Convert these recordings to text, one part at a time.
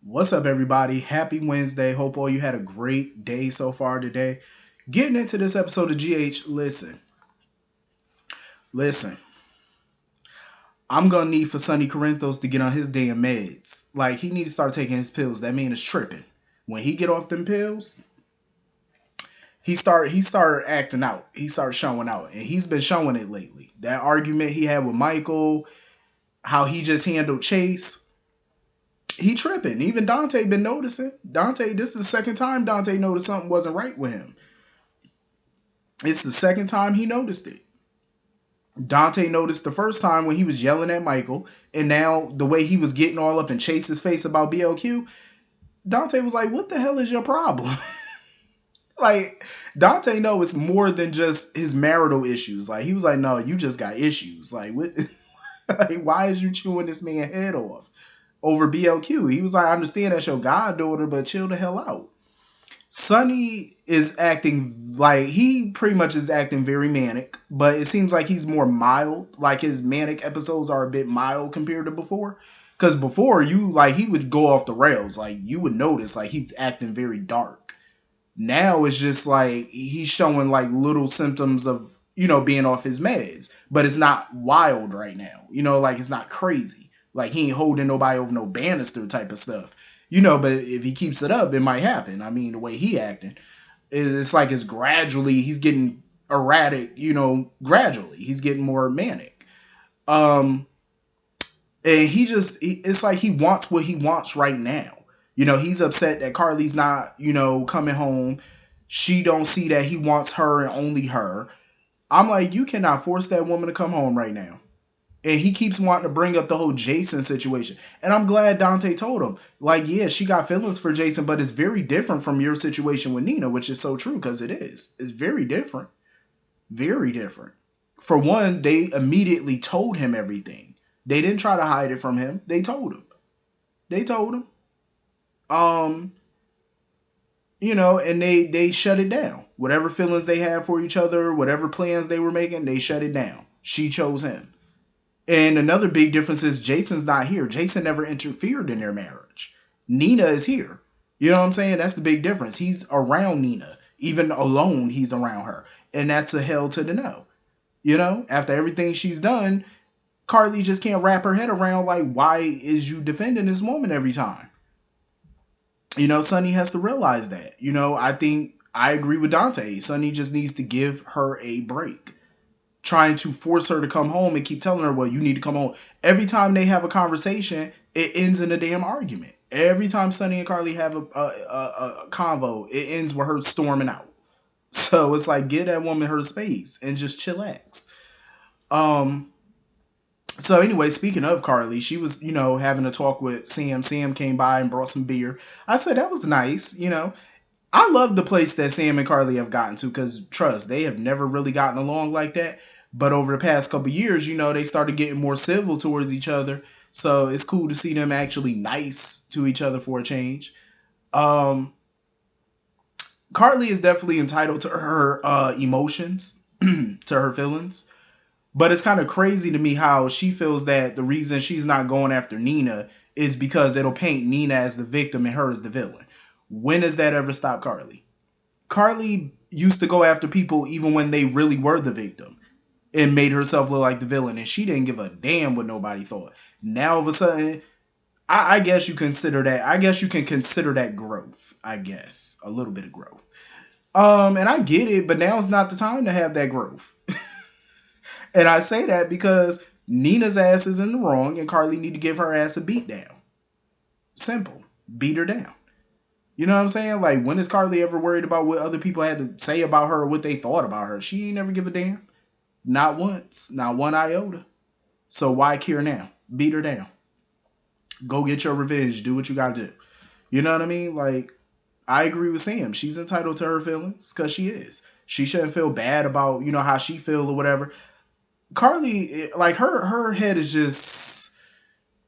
What's up, everybody? Happy Wednesday. Hope all you had a great day so far today. Getting into this episode of GH, listen. I'm gonna need for Sonny Corinthos to get on his damn meds. Like he need to start taking his pills. That man is tripping. When he get off them pills, he started acting out. He started showing out, and he's been showing it lately. That argument he had with Michael, how he just handled Chase, he tripping. Even Dante been noticing. Dante, this is the second time Dante noticed something wasn't right with him. It's the second time he noticed it. Dante noticed the first time when he was yelling at Michael, and now the way he was getting all up in Chase's face about BLQ, Dante was like, "What the hell is your problem?" Like Dante know it's more than just his marital issues. Like he was like, "No, you just got issues. Like what? Like why is you chewing this man head off over BLQ?" He was like, "I understand that's your goddaughter, but chill the hell out." Sonny is acting like he pretty much is acting very manic, but it seems like he's more mild. Like his manic episodes are a bit mild compared to before. Because before you like he would go off the rails, like you would notice like he's acting very dark. Now it's just like he's showing like little symptoms of being off his meds, but it's not wild right now. Like it's not crazy. Like he ain't holding nobody over no banister type of stuff. But if he keeps it up, it might happen. I mean, the way he acting, it's like it's gradually he's getting erratic. Gradually he's getting more manic. Um, and it's like he wants what he wants right now. He's upset that Carly's not coming home. She don't see that he wants her and only her. I'm like, you cannot force that woman to come home right now. And he keeps wanting to bring up the whole Jason situation. And I'm glad Dante told him, like, yeah, she got feelings for Jason, but it's very different from your situation with Nina, which is so true because it is. It's very different. Very different. For one, they immediately told him everything. They didn't try to hide it from him. They told him. They told him. Um, and they shut it down. Whatever feelings they had for each other, whatever plans they were making, they shut it down. She chose him. And another big difference is Jason's not here. Jason never interfered in their marriage. Nina is here. You know what I'm saying? That's the big difference. He's around Nina. Even alone, he's around her. And that's a hell to the no. After everything she's done, Carly just can't wrap her head around, like, why is you defending this woman every time? Sonny has to realize that. I think I agree with Dante. Sonny just needs to give her a break. Trying to force her to come home and keep telling her, well, you need to come home. Every time they have a conversation, it ends in a damn argument. Every time Sonny and Carly have a convo, it ends with her storming out. So it's like, give that woman her space and just chillax. Um, so anyway, speaking of Carly, she was, having a talk with Sam. Sam came by and brought some beer. I said that was nice. I love the place that Sam and Carly have gotten to because trust, they have never really gotten along like that. But over the past couple years, they started getting more civil towards each other. So it's cool to see them actually nice to each other for a change. Um, Carly is definitely entitled to her emotions, to her feelings. But it's kind of crazy to me how she feels that the reason she's not going after Nina is because it'll paint Nina as the victim and her as the villain. When has that ever stopped Carly? Carly used to go after people even when they really were the victim and made herself look like the villain, and she didn't give a damn what nobody thought. Now, all of a sudden, I guess you consider that. I guess you can consider that growth. I guess a little bit of growth. And I get it, but now's not the time to have that growth. And I say that because Nina's ass is in the wrong, and Carly need to give her ass a beat down. Simple, beat her down. You know what I'm saying? Like, when is Carly ever worried about what other people had to say about her or what they thought about her? She ain't never give a damn. Not once. Not one iota. So why care now? Beat her down. Go get your revenge. Do what you gotta do. You know what I mean? Like, I agree with Sam. She's entitled to her feelings because she is. She shouldn't feel bad about, how she feel or whatever. Carly, like, her head is just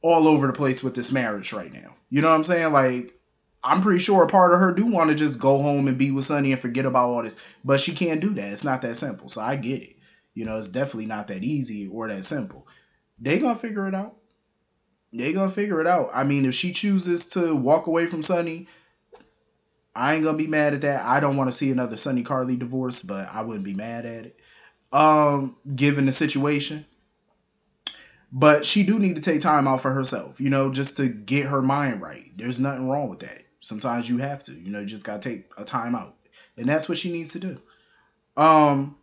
all over the place with this marriage right now. You know what I'm saying? Like, I'm pretty sure a part of her do want to just go home and be with Sonny and forget about all this, but she can't do that. It's not that simple. So I get it. It's definitely not that easy or that simple. They gonna figure it out. They gonna figure it out. I mean, if she chooses to walk away from Sonny, I ain't gonna be mad at that. I don't want to see another Sonny Carly divorce, but I wouldn't be mad at it. Given the situation. But she do need to take time out for herself, just to get her mind right. There's nothing wrong with that. Sometimes you have to, you just gotta take a time out. And that's what she needs to do. Um,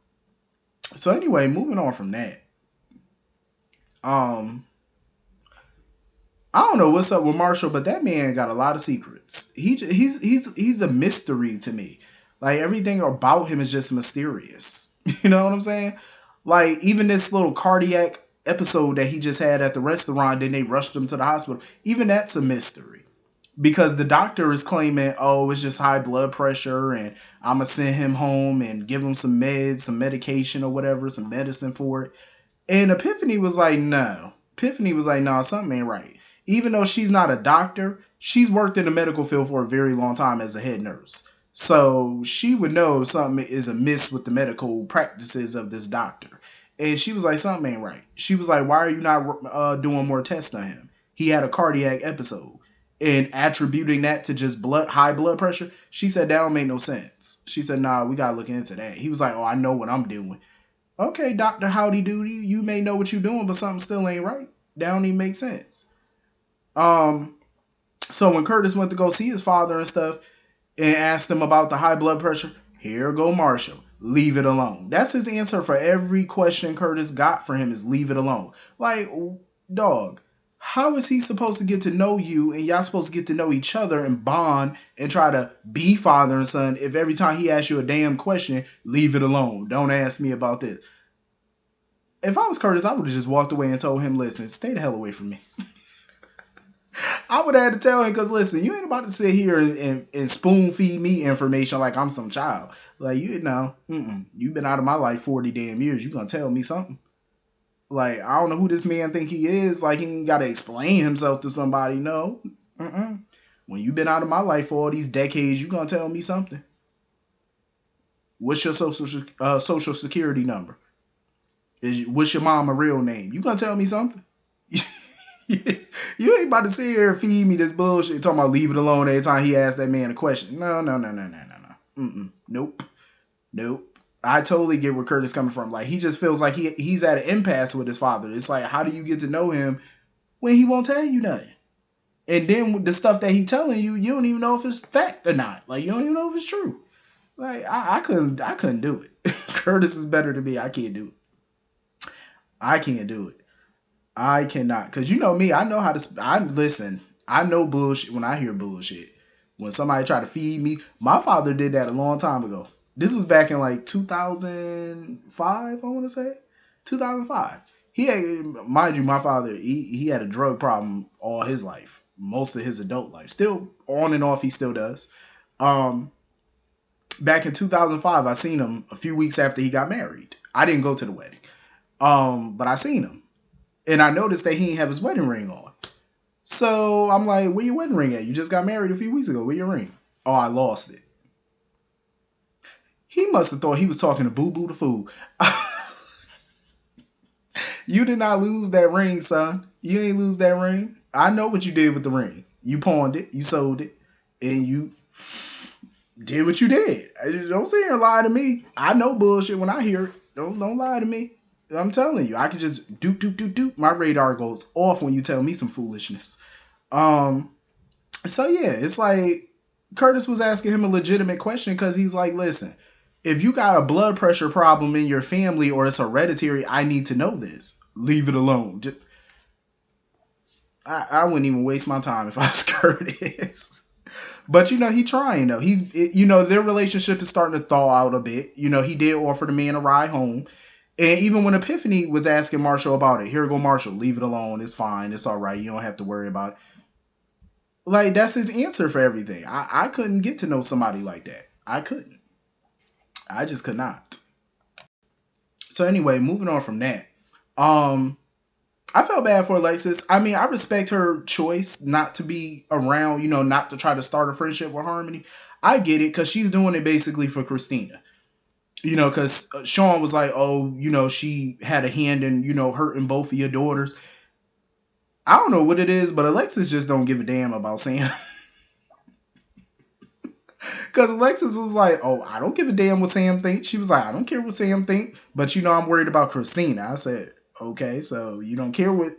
so anyway, moving on from that. Um, I don't know what's up with Marshall, but that man got a lot of secrets. He's a mystery to me. Like everything about him is just mysterious. You know what I'm saying? Like even this little cardiac episode that he just had at the restaurant, then they rushed him to the hospital. Even that's a mystery because the doctor is claiming, oh, it's just high blood pressure, and I'm gonna send him home and give him some meds, some medication or whatever, some medicine for it. And Epiphany was like, no. Epiphany was like, no, something ain't right. Even though she's not a doctor, she's worked in the medical field for a very long time as a head nurse. So she would know something is amiss with the medical practices of this doctor. And she was like, something ain't right. She was like, why are you not doing more tests on him? He had a cardiac episode. And attributing that to just high blood pressure, she said that don't make no sense. She said, nah, we gotta look into that. He was like, oh, I know what I'm doing. Okay, Dr. Howdy Doody, you may know what you're doing, but something still ain't right. That don't even make sense. Um, so when Curtis went to go see his father and stuff and asked him about the high blood pressure, here go Marshall. Leave it alone. That's his answer for every question Curtis got for him is leave it alone. Like, dog, how is he supposed to get to know you and y'all supposed to get to know each other and bond and try to be father and son if every time he asks you a damn question, leave it alone. Don't ask me about this. If I was Curtis, I would have just walked away and told him, listen, stay the hell away from me. I would have had to tell him, because listen, you ain't about to sit here and spoon feed me information like I'm some child. Like, you've been out of my life 40 damn years. You gonna tell me something? Like, I don't know who this man think he is. Like, he ain't got to explain himself to somebody. No. When you've been out of my life for all these decades, you gonna tell me something. What's your social security number? What's your mama real name? You gonna tell me something? You ain't about to sit here and feed me this bullshit talking about leave it alone every time he asks that man a question. No. Nope. I totally get where Curtis coming from. Like, he just feels like he's at an impasse with his father. It's like, how do you get to know him when he won't tell you nothing? And then the stuff that he telling you, you don't even know if it's fact or not. Like, you don't even know if it's true. Like, I couldn't do it. Curtis is better than me. I can't do it. I can't do it. I cannot, cause you know me. I know how to. I listen. I know bullshit when I hear bullshit. When somebody try to feed me, my father did that a long time ago. This was back in like 2005. I want to say 2005. He had, mind you, my father. He had a drug problem all his life, most of his adult life. Still on and off, he still does. Um, Back in 2005, I seen him a few weeks after he got married. I didn't go to the wedding. But I seen him. And I noticed that he didn't have his wedding ring on. So I'm like, where your wedding ring at? You just got married a few weeks ago. Where your ring? Oh, I lost it. He must have thought he was talking to Boo Boo the Fool. You did not lose that ring, son. You ain't lose that ring. I know what you did with the ring. You pawned it. You sold it. And you did what you did. Don't sit here and lie to me. I know bullshit when I hear it. Don't lie to me. I'm telling you, I can just do. My radar goes off when you tell me some foolishness. So yeah, it's like Curtis was asking him a legitimate question because he's like, listen, if you got a blood pressure problem in your family or it's hereditary, I need to know this. Leave it alone. I wouldn't even waste my time if I was Curtis. But he trying though. Their relationship is starting to thaw out a bit. He did offer the man a ride home. And even when Epiphany was asking Marshall about it, here go Marshall, leave it alone. It's fine. It's all right. You don't have to worry about it. Like, that's his answer for everything. I couldn't get to know somebody like that. I couldn't. I just could not. So anyway, moving on from that. I felt bad for Alexis. I mean, I respect her choice not to be around, not to try to start a friendship with Harmony. I get it because she's doing it basically for Christina. Because Sean was like, oh, she had a hand in, hurting both of your daughters. I don't know what it is, but Alexis just don't give a damn about Sam. Because Alexis was like, "Oh, I don't give a damn what Sam thinks." She was like, "I don't care what Sam thinks, but I'm worried about Christina." I said, "Okay, so you don't care what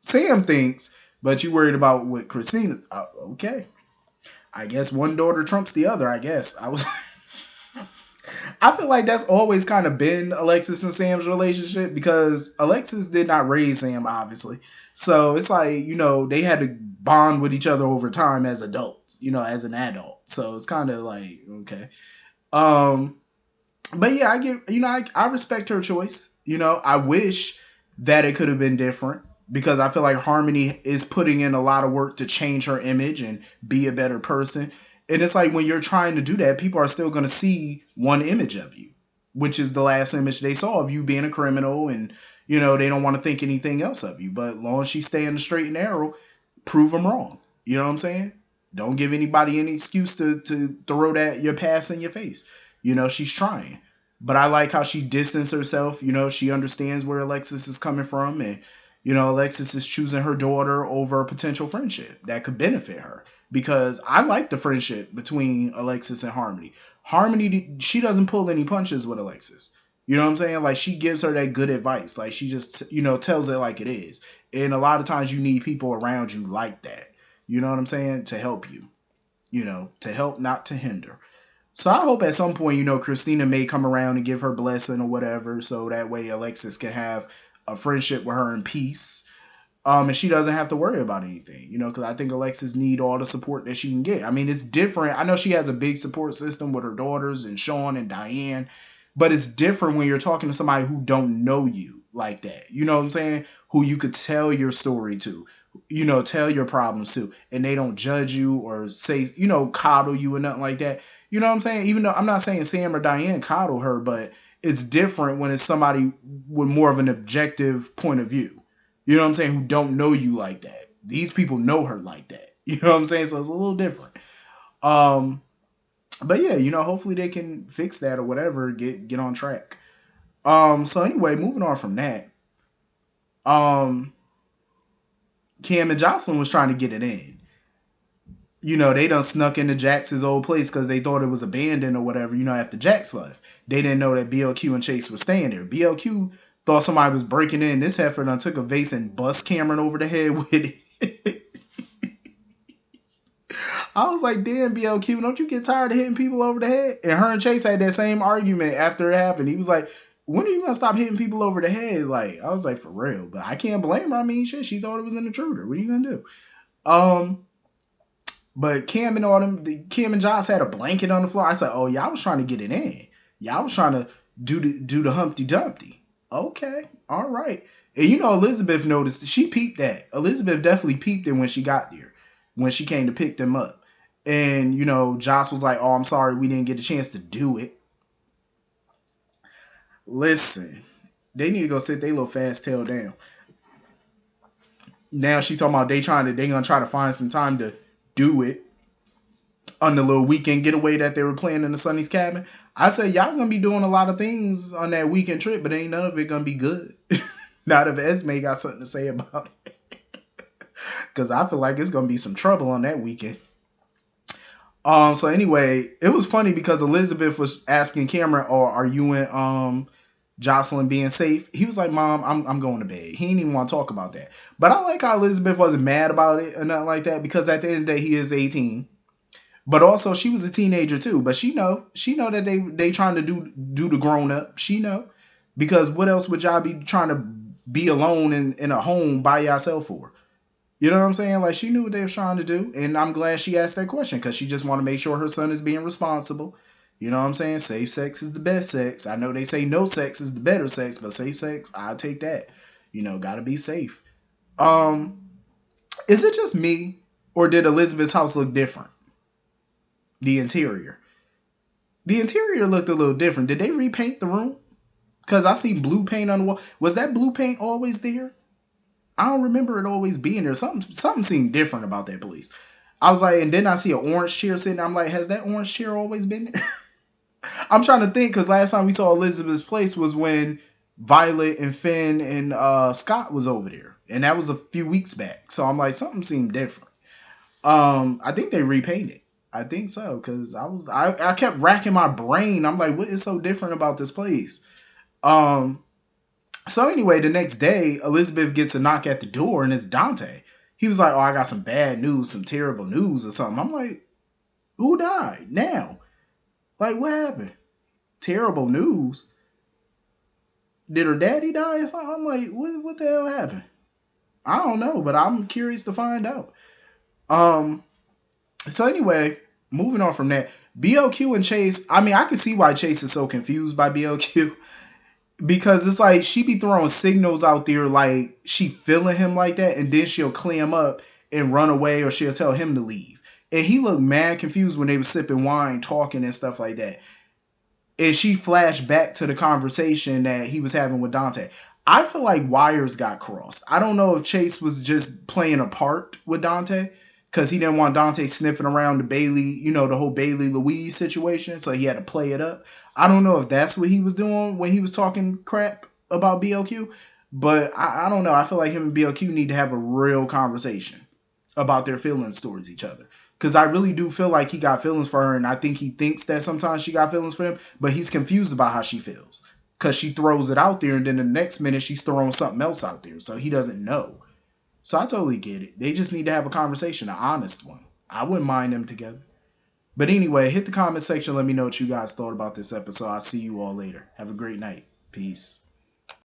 Sam thinks, but you worried about what Christina? Okay, I guess one daughter trumps the other. I guess I was." I feel like that's always kind of been Alexis and Sam's relationship because Alexis did not raise Sam, obviously. So it's like, they had to bond with each other over time as adults, as an adult. So it's kind of like, okay. Um, but yeah, I respect her choice. I wish that it could have been different because I feel like Harmony is putting in a lot of work to change her image and be a better person. And it's like when you're trying to do that, people are still going to see one image of you, which is the last image they saw of you being a criminal, and they don't want to think anything else of you. But long as she stay in the straight and narrow, prove them wrong. You know what I'm saying? Don't give anybody any excuse to throw that your past in your face. She's trying. But I like how she distanced herself. She understands where Alexis is coming from, and Alexis is choosing her daughter over a potential friendship that could benefit her. Because I like the friendship between Alexis and Harmony. Harmony, she doesn't pull any punches with Alexis. You know what I'm saying? Like, she gives her that good advice. Like, she just, tells it like it is. And a lot of times you need people around you like that. You know what I'm saying? To help you. To help, not to hinder. So I hope at some point, Christina may come around and give her blessing or whatever, so that way Alexis can have a friendship with her in peace. And she doesn't have to worry about anything, because I think Alexis need all the support that she can get. I mean, it's different. I know she has a big support system with her daughters and Sean and Diane, but it's different when you're talking to somebody who don't know you like that. You know what I'm saying? Who you could tell your story to, tell your problems to, and they don't judge you or say, coddle you or nothing like that. You know what I'm saying? Even though I'm not saying Sam or Diane coddle her, but it's different when it's somebody with more of an objective point of view. You know what I'm saying? Who don't know you like that. These people know her like that. You know what I'm saying? So it's a little different. Um, but yeah, hopefully they can fix that or whatever, get on track. So anyway, moving on from that. Um, Cam and Jocelyn was trying to get it in. They done snuck into Jax's old place because they thought it was abandoned or whatever, after Jax left. They didn't know that BLQ and Chase were staying there. BLQ thought somebody was breaking in. This heifer done took a vase and bust Cameron over the head with it. I was like, damn, BLQ, don't you get tired of hitting people over the head? And her and Chase had that same argument after it happened. He was like, when are you going to stop hitting people over the head? Like, I was like, for real. But I can't blame her. I mean, shit, she thought it was an intruder. What are you going to do? But Cam and all them, Cam and Josh had a blanket on the floor. I said, "Oh, y'all was trying to get it in. Y'all was trying to do the Humpty Dumpty." Okay, all right. And Elizabeth noticed. She peeped that. Elizabeth definitely peeped it when she got there, when she came to pick them up. And Josh was like, "Oh, I'm sorry, we didn't get a chance to do it." Listen, they need to go sit their little fast tail down. Now she talking about they gonna try to find some time to do it on the little weekend getaway that they were playing in the Sonny's cabin. I said, y'all gonna be doing a lot of things on that weekend trip, but ain't none of it gonna be good. Not if Esme got something to say about it. Because I feel like it's gonna be some trouble on that weekend. So anyway, it was funny because Elizabeth was asking Cameron, "Or are you and Jocelyn being safe?" He was like, "Mom, I'm going to bed." He didn't even want to talk about that. But I like how Elizabeth wasn't mad about it or nothing like that, because at the end of the day, he is 18. But also, she was a teenager too. But she know that they trying to do the grown up. She know, because what else would y'all be trying to be alone in a home by yourself for? You know what I'm saying? Like, she knew what they were trying to do, and I'm glad she asked that question because she just want to make sure her son is being responsible. You know what I'm saying? Safe sex is the best sex. I know they say no sex is the better sex, but safe sex, I'll take that. Gotta be safe. Um, is it just me, or did Elizabeth's house look different? The interior. The interior looked a little different. Did they repaint the room? Because I see blue paint on the wall. Was that blue paint always there? I don't remember it always being there. Something seemed different about that place. I was like, and then I see an orange chair sitting there. I'm like, has that orange chair always been there? I'm trying to think, because last time we saw Elizabeth's place was when Violet and Finn and Scott was over there, and that was a few weeks back. So I'm like, something seemed different. I think they repainted. I think so because I kept racking my brain. I'm like, what is so different about this place? Um, so anyway, the next day, Elizabeth gets a knock at the door, and it's Dante. He was like, "Oh, I got some bad news, some terrible news, or something." I'm like, "Who died now? Like, what happened? Terrible news? Did her daddy die or something?" I'm like, "What the hell happened?" I don't know, but I'm curious to find out. Um, so anyway, moving on from that, BOQ and Chase. I mean, I can see why Chase is so confused by BOQ because it's like she be throwing signals out there like she feeling him like that, and then she'll clam up and run away, or she'll tell him to leave. And he looked mad confused when they were sipping wine, talking and stuff like that. And she flashed back to the conversation that he was having with Dante. I feel like wires got crossed. I don't know if Chase was just playing a part with Dante because he didn't want Dante sniffing around the Bailey, the whole Bailey Louise situation, so he had to play it up. I don't know if that's what he was doing when he was talking crap about BOQ, but I don't know. I feel like him and BOQ need to have a real conversation about their feelings towards each other. Because I really do feel like he got feelings for her, and I think he thinks that sometimes she got feelings for him, but he's confused about how she feels. Because she throws it out there, and then the next minute she's throwing something else out there, so he doesn't know. So I totally get it. They just need to have a conversation, an honest one. I wouldn't mind them together. But anyway, hit the comment section. Let me know what you guys thought about this episode. I'll see you all later. Have a great night. Peace.